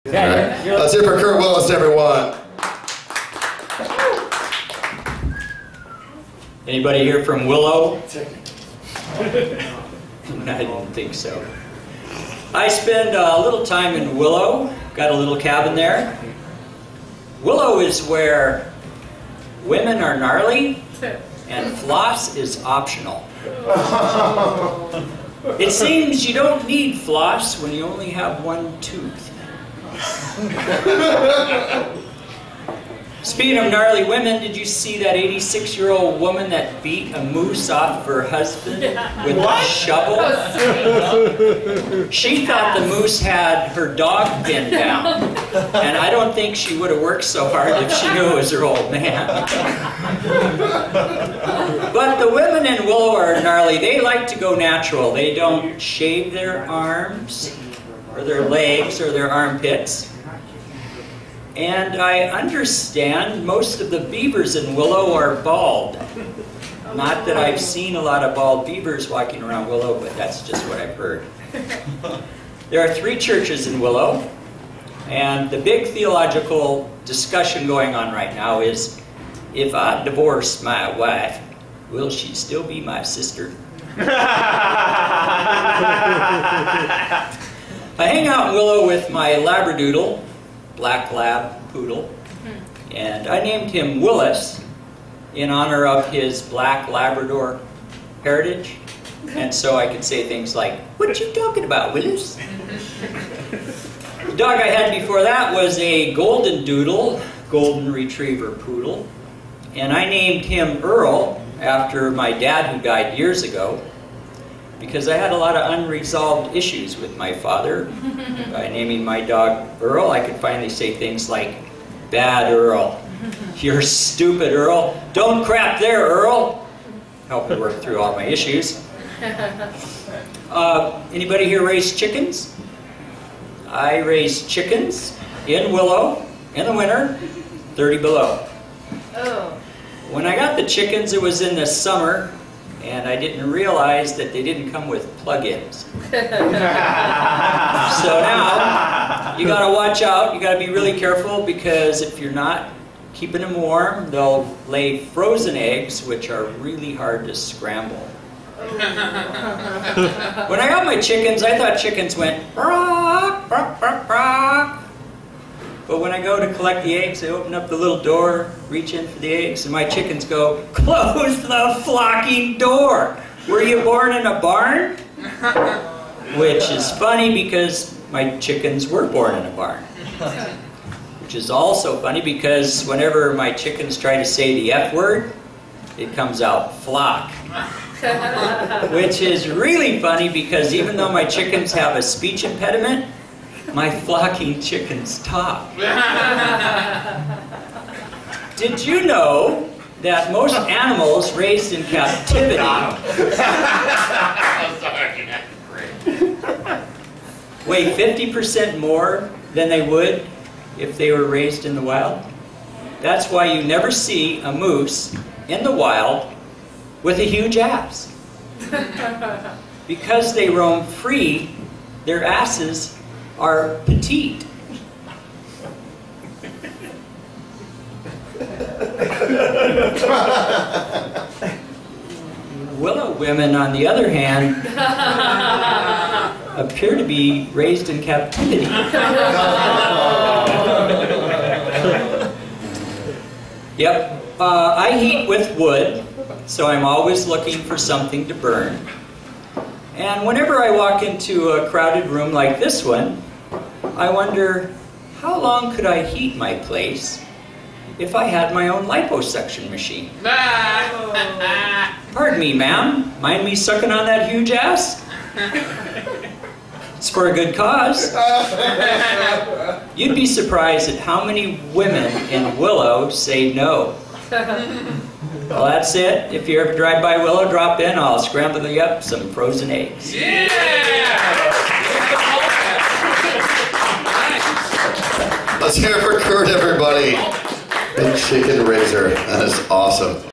Yeah, let's hear for Kurt Willis, everyone. Anybody here from Willow? I don't think so. I spend a little time in Willow. Got a little cabin there. Willow is where women are gnarly and floss is optional. It seems you don't need floss when you only have one tooth. Speaking of gnarly women, did you see that 86-year-old woman that beat a moose off of her husband with a shovel? She thought the moose had her dog pinned down, and I don't think she would have worked so hard if she knew it was her old man. But the women in Willow are gnarly. They like to go natural. They don't shave their arms or their legs or their armpits. And I understand most of the beavers in Willow are bald. Not that I've seen a lot of bald beavers walking around Willow, but that's just what I've heard. There are 3 churches in Willow, and the big theological discussion going on right now is, if I divorce my wife, will she still be my sister? I hang out in Willow with my Labradoodle, black lab poodle, and I named him Willis in honor of his black Labrador heritage, and so I could say things like, "What you talking about, Willis?" The dog I had before that was a golden doodle, golden retriever poodle, and I named him Earl after my dad who died years ago, because I had a lot of unresolved issues with my father. By naming my dog Earl, I could finally say things like, "Bad Earl, you're stupid Earl, don't crap there Earl." Helped me work through all my issues. Anybody here raise chickens? I raise chickens in Willow in the winter, 30 below. Oh. When I got the chickens, it was in the summer, and I didn't realize that they didn't come with plug-ins. So now, you gotta watch out, you gotta be really careful, because if you're not keeping them warm, they'll lay frozen eggs, which are really hard to scramble. When I got my chickens, I thought chickens went "Brock, brock, brock, brock." But when I go to collect the eggs, I open up the little door, reach in for the eggs, and my chickens go, "Close the flocking door! Were you born in a barn?" Which is funny because my chickens were born in a barn. Which is also funny because whenever my chickens try to say the F word, it comes out flock. Which is really funny because even though my chickens have a speech impediment, my flocking chickens talk. Did you know that most animals raised in captivity weigh 50% more than they would if they were raised in the wild? That's why you never see a moose in the wild with a huge ass. Because they roam free, their asses are petite. Willow women, on the other hand, appear to be raised in captivity. Yep, I heat with wood, so I'm always looking for something to burn. And whenever I walk into a crowded room like this one, I wonder, how long could I heat my place if I had my own liposuction machine? Pardon me, ma'am. Mind me sucking on that huge ass? It's for a good cause. You'd be surprised at how many women in Willow say no. Well, that's it. If you ever drive by Willow, drop in. I'll scramble you up some frozen eggs. Yeah! Let's hear it for Kurt, everybody. The chicken raiser. That is awesome.